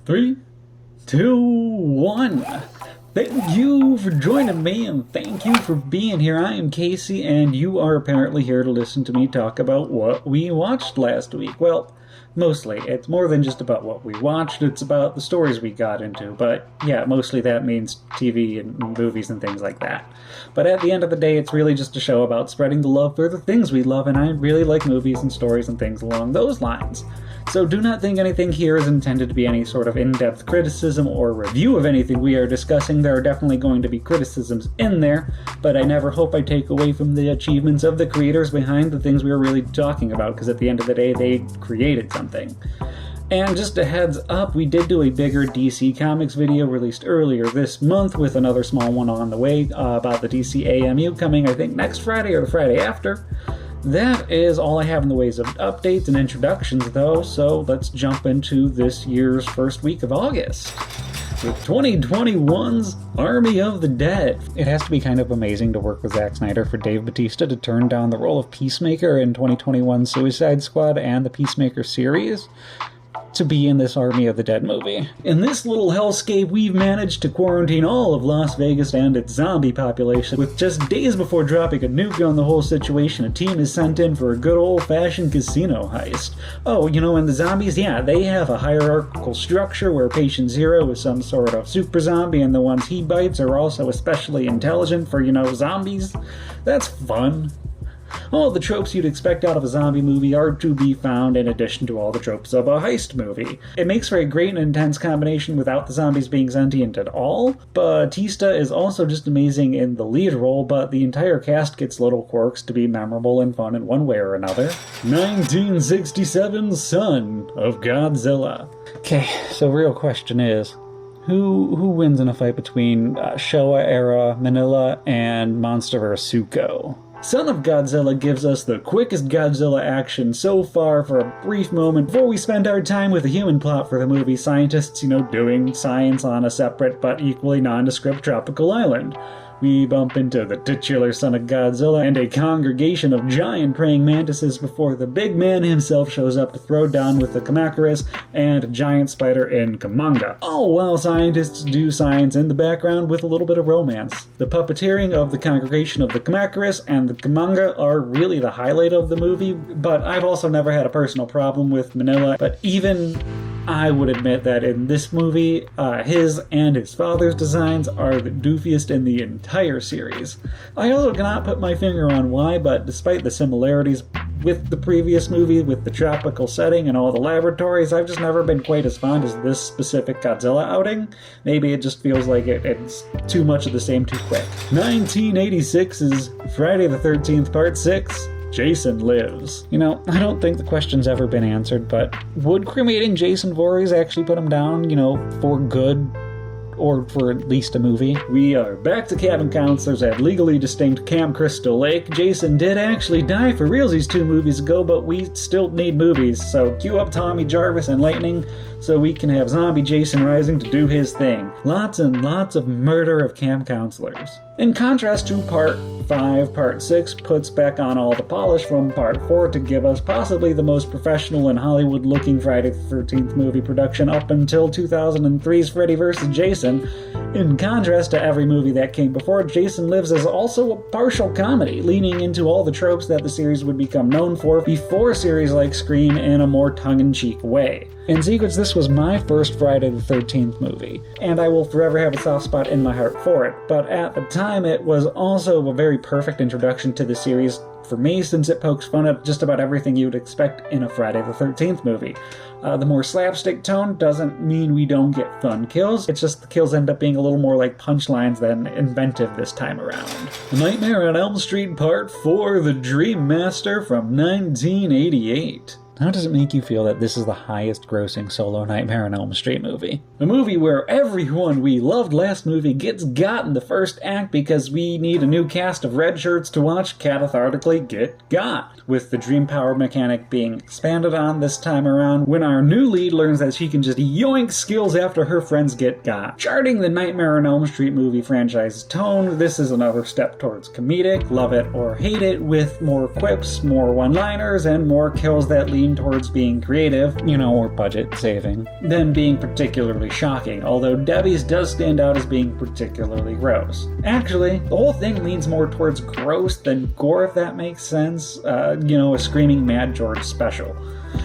3, 2, 1. Thank you for joining me, and thank you for being here. I am Kasey, and you are apparently here to listen to me talk about what we watched last week. Well, mostly. It's more than just about what we watched, it's about the stories we got into. But yeah, mostly that means TV and movies and things like that. But at the end of the day, it's really just a show about spreading the love for the things we love, and I really like movies and stories and things along those lines. So do not think anything here is intended to be any sort of in-depth criticism or review of anything we are discussing. There are definitely going to be criticisms in there, but I never hope I take away from the achievements of the creators behind the things we are really talking about, because at the end of the day, they created something. And just a heads up, we did do a bigger DC Comics video released earlier this month with another small one on the way about the DC AMU coming, I think, next Friday or the Friday after. That is all I have in the ways of updates and introductions, though, so let's jump into this year's first week of August with 2021's Army of the Dead. It has to be kind of amazing to work with Zack Snyder for Dave Bautista to turn down the role of Peacemaker in 2021's Suicide Squad and the Peacemaker series to be in this Army of the Dead movie. In this little hellscape, we've managed to quarantine all of Las Vegas and its zombie population. With just days before dropping a nuke on the whole situation, a team is sent in for a good old-fashioned casino heist. Oh, and the zombies, yeah, they have a hierarchical structure where patient zero is some sort of super zombie, and the ones he bites are also especially intelligent for, zombies. That's fun. All the tropes you'd expect out of a zombie movie are to be found in addition to all the tropes of a heist movie. It makes for a great and intense combination without the zombies being sentient at all. Bautista is also just amazing in the lead role, but the entire cast gets little quirks to be memorable and fun in one way or another. 1967's Son of Godzilla. Okay, so real question is, who wins in a fight between Showa-era Manila and MonsterVerse Suko? Son of Godzilla gives us the quickest Godzilla action so far for a brief moment before we spend our time with the human plot for the movie. Scientists, doing science on a separate but equally nondescript tropical island. We bump into the titular Son of Godzilla and a congregation of giant praying mantises before the big man himself shows up to throw down with the Kamacuras and a giant spider in Kamanga. All while scientists do science in the background with a little bit of romance. The puppeteering of the congregation of the Kamacuras and the Kamanga are really the highlight of the movie, but I've also never had a personal problem with Manila, but even I would admit that in this movie, his and his father's designs are the doofiest in the entire series. I also cannot put my finger on why, but despite the similarities with the previous movie, with the tropical setting and all the laboratories, I've just never been quite as fond as this specific Godzilla outing. Maybe it just feels like it's too much of the same too quick. 1986's Friday the 13th Part 6. Jason Lives. I don't think the question's ever been answered, but would cremating Jason Voorhees actually put him down, for good? Or for at least a movie? We are back to cabin counselors at legally distinct Camp Crystal Lake. Jason did actually die for realsies 2 movies ago, but we still need movies, so cue up Tommy Jarvis and Lightning so we can have zombie Jason rising to do his thing. Lots and lots of murder of camp counselors. In contrast to Part 5, Part 6 puts back on all the polish from Part 4 to give us possibly the most professional and Hollywood-looking Friday the 13th movie production up until 2003's Freddy vs. Jason. In contrast to every movie that came before, Jason Lives is also a partial comedy, leaning into all the tropes that the series would become known for before series like Scream in a more tongue-in-cheek way. In secrets, this was my first Friday the 13th movie, and I will forever have a soft spot in my heart for it, but at the time it was also a very perfect introduction to the series for me, since it pokes fun at just about everything you would expect in a Friday the 13th movie. The more slapstick tone doesn't mean we don't get fun kills, it's just the kills end up being a little more like punchlines than inventive this time around. Nightmare on Elm Street Part 4, The Dream Master from 1988. How does it make you feel that this is the highest grossing solo Nightmare on Elm Street movie? A movie where everyone we loved last movie gets got in the first act because we need a new cast of red shirts to watch cathartically get got. With the dream power mechanic being expanded on this time around when our new lead learns that she can just yoink skills after her friends get got. Charting the Nightmare on Elm Street movie franchise's tone, this is another step towards comedic, love it or hate it, with more quips, more one-liners, and more kills that lead lean towards being creative, or budget saving, than being particularly shocking, although Debbie's does stand out as being particularly gross. Actually, the whole thing leans more towards gross than gore, if that makes sense. A Screaming Mad George special.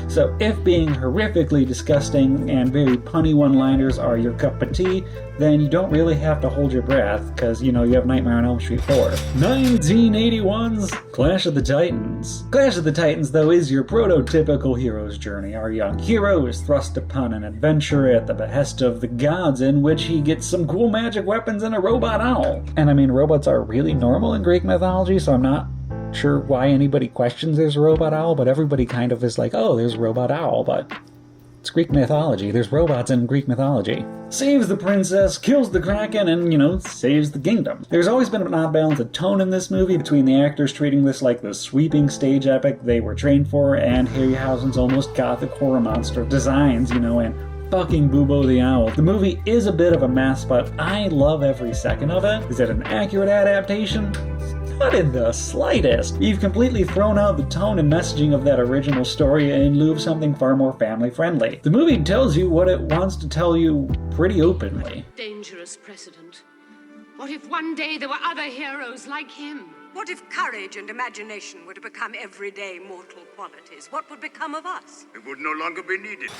So if being horrifically disgusting and very punny one-liners are your cup of tea, then you don't really have to hold your breath, because, you have Nightmare on Elm Street 4. 1981's Clash of the Titans. Clash of the Titans, though, is your prototypical hero's journey. Our young hero is thrust upon an adventure at the behest of the gods, in which he gets some cool magic weapons and a robot owl. And I mean, robots are really normal in Greek mythology, so I'm not sure why anybody questions there's a robot owl, but everybody kind of is like, oh, there's a robot owl, but it's Greek mythology. There's robots in Greek mythology. Saves the princess, kills the Kraken, and, saves the kingdom. There's always been an odd balance of tone in this movie between the actors treating this like the sweeping stage epic they were trained for, and Harryhausen's almost gothic horror monster designs, and fucking Bubo the Owl. The movie is a bit of a mess, but I love every second of it. Is it an accurate adaptation? Not in the slightest. You've completely thrown out the tone and messaging of that original story in lieu of something far more family-friendly. The movie tells you what it wants to tell you pretty openly. Dangerous precedent. What if one day there were other heroes like him? What if courage and imagination were to become everyday mortal qualities? What would become of us? It would no longer be needed.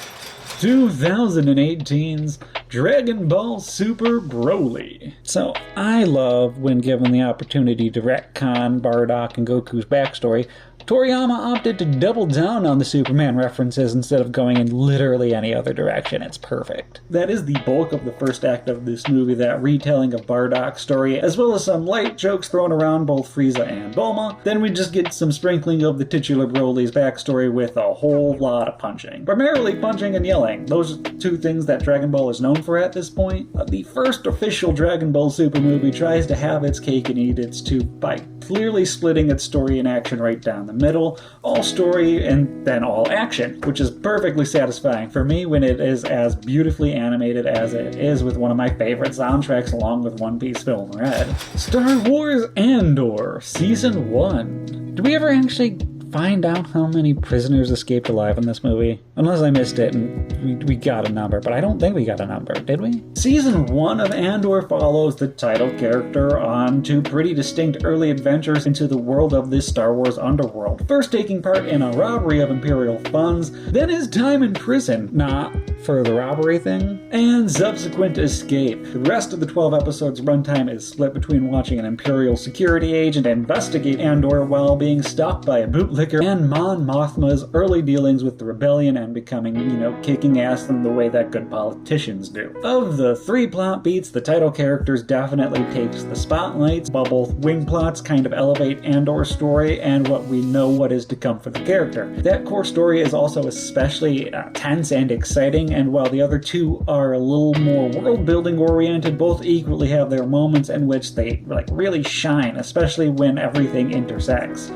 2018's Dragon Ball Super Broly. So I love when given the opportunity to retcon Bardock and Goku's backstory, Toriyama opted to double down on the Superman references instead of going in literally any other direction. It's perfect. That is the bulk of the first act of this movie, that retelling of Bardock's story, as well as some light jokes thrown around both Frieza and Bulma. Then we just get some sprinkling of the titular Broly's backstory with a whole lot of punching. Primarily punching and yelling. Those are two things that Dragon Ball is known for at this point. The first official Dragon Ball Super movie tries to have its cake and eat its too by clearly splitting its story and action right down the middle, all story and then all action, which is perfectly satisfying for me when it is as beautifully animated as it is, with one of my favorite soundtracks along with One Piece Film Red. Star Wars Andor, Season 1. Did we ever actually find out how many prisoners escaped alive in this movie? Unless I missed it and we got a number, but I don't think we got a number, did we? Season 1 of Andor follows the title character on two pretty distinct early adventures into the world of this Star Wars underworld. First taking part in a robbery of Imperial funds, then his time in prison, not for the robbery thing, and subsequent escape. The rest of the 12 episodes runtime is split between watching an Imperial security agent investigate Andor while being stopped by a bootlegger, and Mon Mothma's early dealings with the rebellion and becoming, kicking ass in the way that good politicians do. Of the three plot beats, the title characters definitely takes the spotlights, while both wing plots kind of elevate Andor's story and what we know what is to come for the character. That core story is also especially tense and exciting, and while the other two are a little more world-building oriented, both equally have their moments in which they really shine, especially when everything intersects.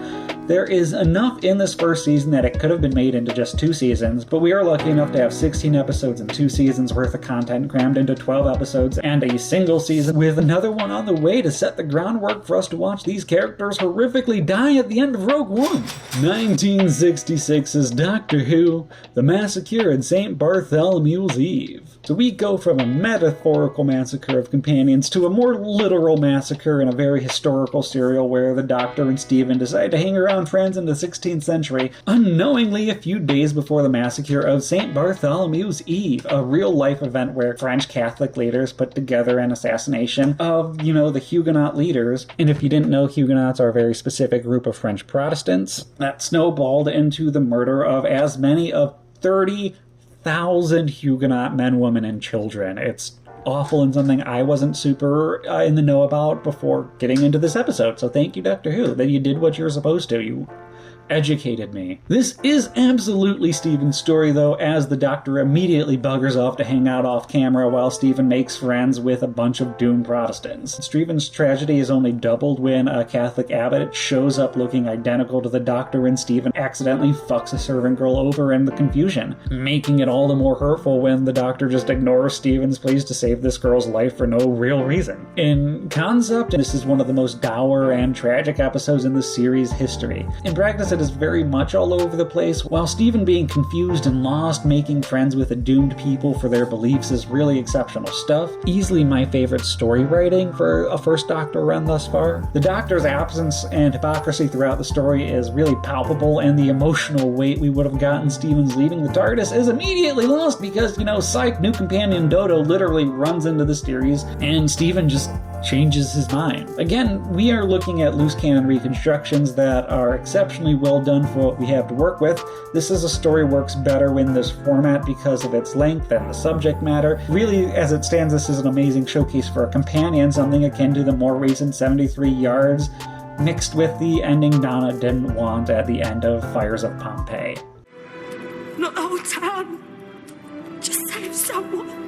There is enough in this first season that it could have been made into just 2 seasons, but we are lucky enough to have 16 episodes and 2 seasons worth of content crammed into 12 episodes and a single season, with another one on the way to set the groundwork for us to watch these characters horrifically die at the end of Rogue One. 1966's Doctor Who, The Massacre at St. Bartholomew's Eve. So we go from a metaphorical massacre of companions to a more literal massacre in a very historical serial where the Doctor and Stephen decide to hang around friends in the 16th century, unknowingly a few days before the massacre of St. Bartholomew's Eve, a real-life event where French Catholic leaders put together an assassination of, the Huguenot leaders. And if you didn't know, Huguenots are a very specific group of French Protestants that snowballed into the murder of as many of 30,000 Huguenot men, women, and children. It's awful and something I wasn't super in the know about before getting into this episode. So thank you, Doctor Who, that you did what you were supposed to. You educated me. This is absolutely Stephen's story, though, as the Doctor immediately buggers off to hang out off camera while Stephen makes friends with a bunch of doomed Protestants. Stephen's tragedy is only doubled when a Catholic abbot shows up looking identical to the Doctor, and Stephen accidentally fucks a servant girl over in the confusion, making it all the more hurtful when the Doctor just ignores Stephen's pleas to save this girl's life for no real reason. In concept, this is one of the most dour and tragic episodes in the series' history. In practice, it is very much all over the place, while Stephen being confused and lost, making friends with a doomed people for their beliefs is really exceptional stuff. Easily my favorite story writing for a first Doctor run thus far. The Doctor's absence and hypocrisy throughout the story is really palpable, and the emotional weight we would have gotten Stephen's leaving the TARDIS is immediately lost because, psych, new companion Dodo literally runs into the series, and Stephen just changes his mind. Again, we are looking at loose cannon reconstructions that are exceptionally well done for what we have to work with. This is a story works better in this format because of its length and the subject matter. Really, as it stands, this is an amazing showcase for a companion, something akin to the more recent 73 Yards, mixed with the ending Donna didn't want at the end of Fires of Pompeii. Not the whole town. Just save someone.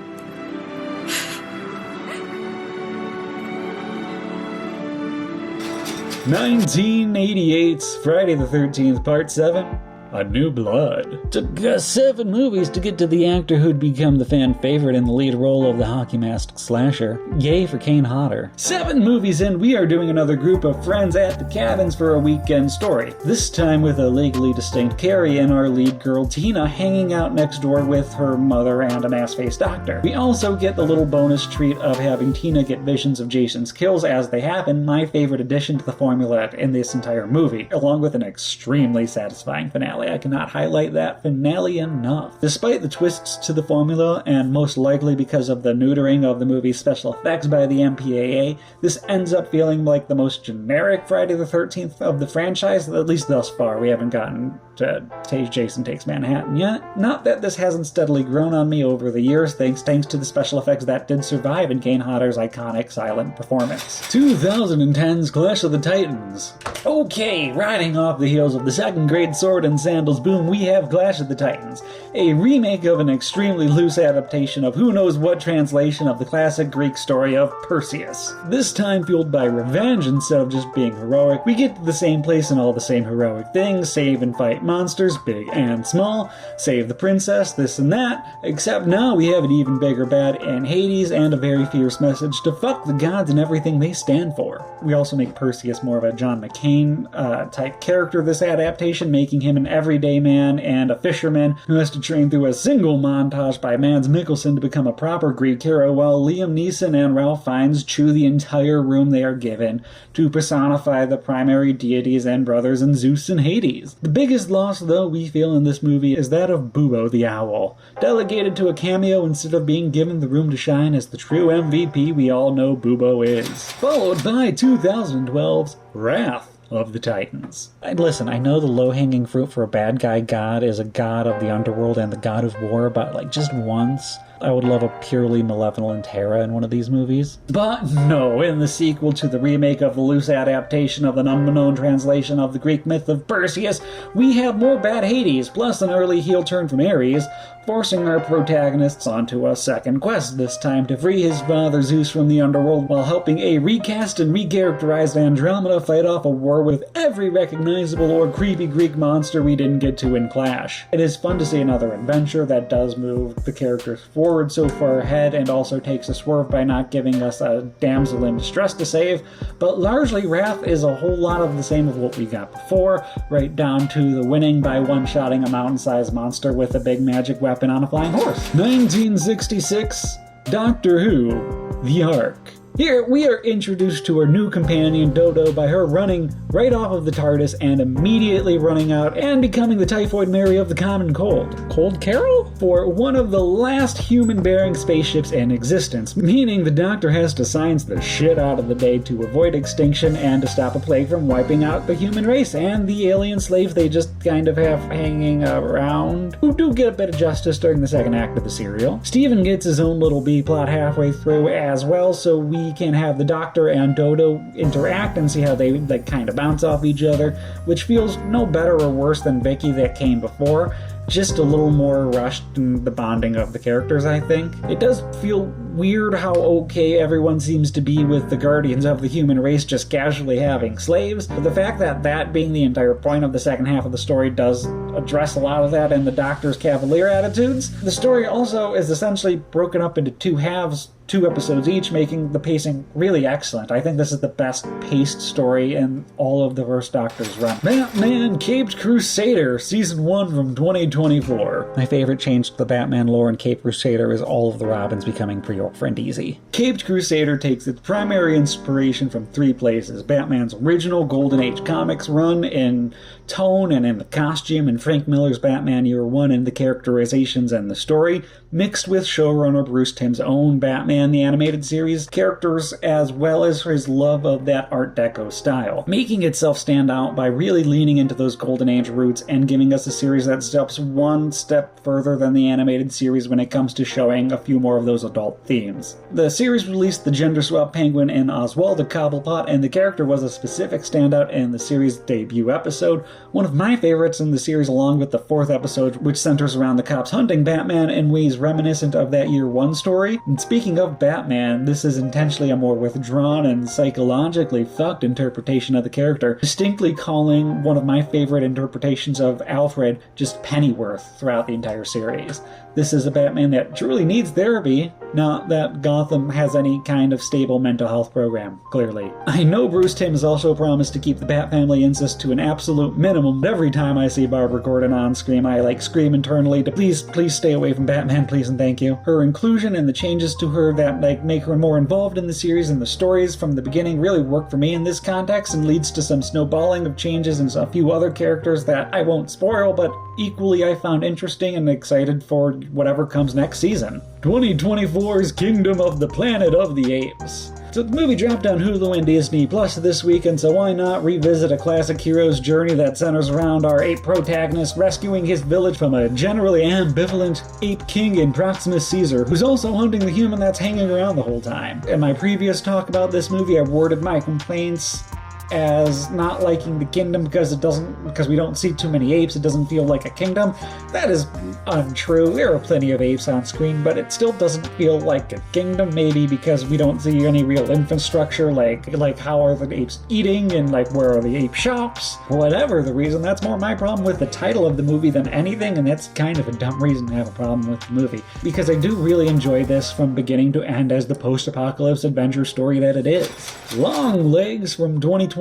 (1988's) Friday the 13th, Part 7. A New Blood. Took 7 movies to get to the actor who'd become the fan favorite in the lead role of the hockey masked slasher. Yay for Kane Hodder. 7 movies in, we are doing another group of friends at the cabins for a weekend story. This time with a legally distinct Carrie and our lead girl Tina hanging out next door with her mother and an ass-faced doctor. We also get the little bonus treat of having Tina get visions of Jason's kills as they happen, my favorite addition to the formula in this entire movie, along with an extremely satisfying finale. I cannot highlight that finale enough. Despite the twists to the formula, and most likely because of the neutering of the movie's special effects by the MPAA, this ends up feeling like the most generic Friday the 13th of the franchise, at least thus far. We haven't gotten to Jason Takes Manhattan yet. Not that this hasn't steadily grown on me over the years, thanks to the special effects that did survive in Kane Hodder's iconic silent performance. 2010's Clash of the Titans. Okay, riding off the heels of the second grade sword and sandals boom, we have Clash of the Titans, a remake of an extremely loose adaptation of who knows what translation of the classic Greek story of Perseus. This time fueled by revenge instead of just being heroic, we get to the same place and all the same heroic things, save and fight monsters, big and small, save the princess, this and that, except now we have an even bigger bad in Hades and a very fierce message to fuck the gods and everything they stand for. We also make Perseus more of a John McCain type character this adaptation, making him an everyday man and a fisherman who has to train through a single montage by Mads Mikkelsen to become a proper Greek hero, while Liam Neeson and Ralph Fiennes chew the entire room they are given to personify the primary deities and brothers in Zeus and Hades. The biggest loss, though, we feel in this movie is that of Bubo the Owl, delegated to a cameo instead of being given the room to shine as the true MVP we all know Bubo is. Followed by 2012's Wrath of the Titans. Listen, I know the low-hanging fruit for a bad guy god is a god of the underworld and the god of war, but just once I would love a purely malevolent Hera in one of these movies. But no, in the sequel to the remake of the loose adaptation of an unbeknown translation of the Greek myth of Perseus, we have more bad Hades, plus an early heel turn from Ares, forcing our protagonists onto a second quest, this time to free his father Zeus from the underworld while helping a recast and recharacterized Andromeda fight off a war with every recognizable or creepy Greek monster we didn't get to in Clash. It is fun to see another adventure that does move the characters forward so far ahead and also takes a swerve by not giving us a damsel in distress to save, but largely Wrath is a whole lot of the same of what we got before, right down to the winning by one-shotting a mountain-sized monster with a big magic weapon on a flying horse. 1966, Doctor Who, The Ark. Here, we are introduced to our new companion, Dodo, by her running right off of the TARDIS and immediately running out and becoming the Typhoid Mary of the common cold. Cold Carol? For one of the last human-bearing spaceships in existence, meaning the Doctor has to science the shit out of the day to avoid extinction and to stop a plague from wiping out the human race and the alien slaves they just kind of have hanging around, who do get a bit of justice during the second act of the serial. Stephen gets his own little B-plot halfway through as well, so we can have the Doctor and Dodo interact and see how they kind of bounce off each other, which feels no better or worse than Vicky that came before, just a little more rushed in the bonding of the characters, I think. It does feel weird how okay everyone seems to be with the guardians of the human race just casually having slaves, but the fact that that being the entire point of the second half of the story does address a lot of that in the Doctor's cavalier attitudes. The story also is essentially broken up into two halves 2 episodes each, making the pacing really excellent. I think this is the best paced story in all of the first Doctor's run. Batman Caped Crusader, Season 1 from 2024. My favorite change to the Batman lore in Caped Crusader is all of the Robins becoming pre-orphaned easy. Caped Crusader takes its primary inspiration from 3 places: Batman's original Golden Age comics run in tone and in the costume, and Frank Miller's Batman Year One in the characterizations and the story, mixed with showrunner Bruce Timm's own Batman the Animated Series characters, as well as his love of that Art Deco style, making itself stand out by really leaning into those Golden Age roots and giving us a series that steps one step further than the animated series when it comes to showing a few more of those adult themes. The series released the gender-swap penguin in Oswald the Cobblepot, and the character was a specific standout in the series' debut episode, one of my favorites in the series, along with the 4th episode, which centers around the cops hunting Batman in ways reminiscent of that Year One story. And speaking of Batman, this is intentionally a more withdrawn and psychologically fucked interpretation of the character, distinctly calling one of my favorite interpretations of Alfred just Pennyworth throughout the entire series. This is a Batman that truly needs therapy, not that Gotham has any kind of stable mental health program, clearly. I know Bruce Timm has also promised to keep the Bat family incest to an absolute minimum, but every time I see Barbara Gordon on screen, I scream internally to please stay away from Batman, please and thank you. Her inclusion and the changes to her that make her more involved in the series and the stories from the beginning really work for me in this context, and leads to some snowballing of changes in a few other characters that I won't spoil, but equally I found interesting and excited for whatever comes next season. 2024's Kingdom of the Planet of the Apes. So the movie dropped on Hulu and Disney Plus this week, and so why not revisit a classic hero's journey that centers around our ape protagonist rescuing his village from a generally ambivalent ape king in Proximus Caesar, who's also hunting the human that's hanging around the whole time. In my previous talk about this movie, I worded my complaints as not liking the kingdom because we don't see too many apes. It doesn't feel like a kingdom. That is untrue. There are plenty of apes on screen, but it still doesn't feel like a kingdom, maybe because we don't see any real infrastructure, like how are the apes eating and where are the ape shops. Whatever the reason, that's more my problem with the title of the movie than anything, and that's kind of a dumb reason to have a problem with the movie, because I do really enjoy this from beginning to end as the post-apocalypse adventure story that it is. Longlegs from 2024.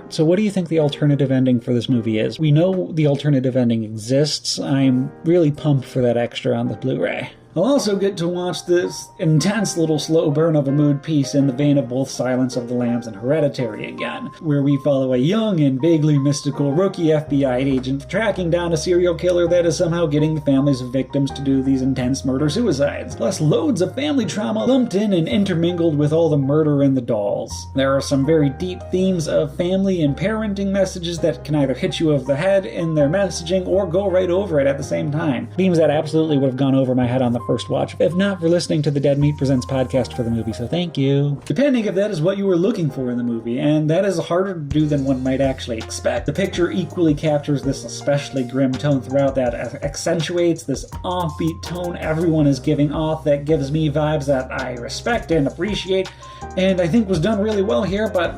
So what do you think the alternative ending for this movie is? We know the alternative ending exists. I'm really pumped for that extra on the Blu-ray. I'll also get to watch this intense little slow burn of a mood piece in the vein of both Silence of the Lambs and Hereditary again, where we follow a young and vaguely mystical rookie FBI agent tracking down a serial killer that is somehow getting the families of victims to do these intense murder-suicides, plus loads of family trauma lumped in and intermingled with all the murder and the dolls. There are some very deep themes of family and parenting messages that can either hit you over the head in their messaging or go right over it at the same time. Themes that absolutely would have gone over my head on the first watch, if not for listening to the Dead Meat Presents podcast for the movie, so thank you. Depending if that is what you were looking for in the movie, and that is harder to do than one might actually expect. The picture equally captures this especially grim tone throughout that accentuates this offbeat tone everyone is giving off that gives me vibes that I respect and appreciate, and I think was done really well here, but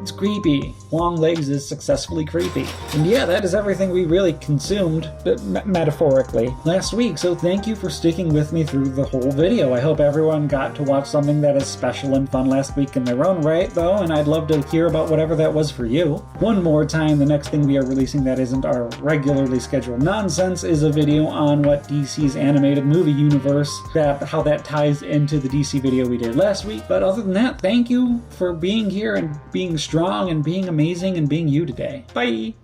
it's creepy. Longlegs is successfully creepy. And yeah, that is everything we really consumed, metaphorically, last week, so thank you for sticking with me through the whole video. I hope everyone got to watch something that is special and fun last week in their own right, though, and I'd love to hear about whatever that was for you. One more time, the next thing we are releasing that isn't our regularly scheduled nonsense is a video on what DC's animated movie universe, how that ties into the DC video we did last week. But other than that, thank you for being here and being strong and being amazing and being you today. Bye!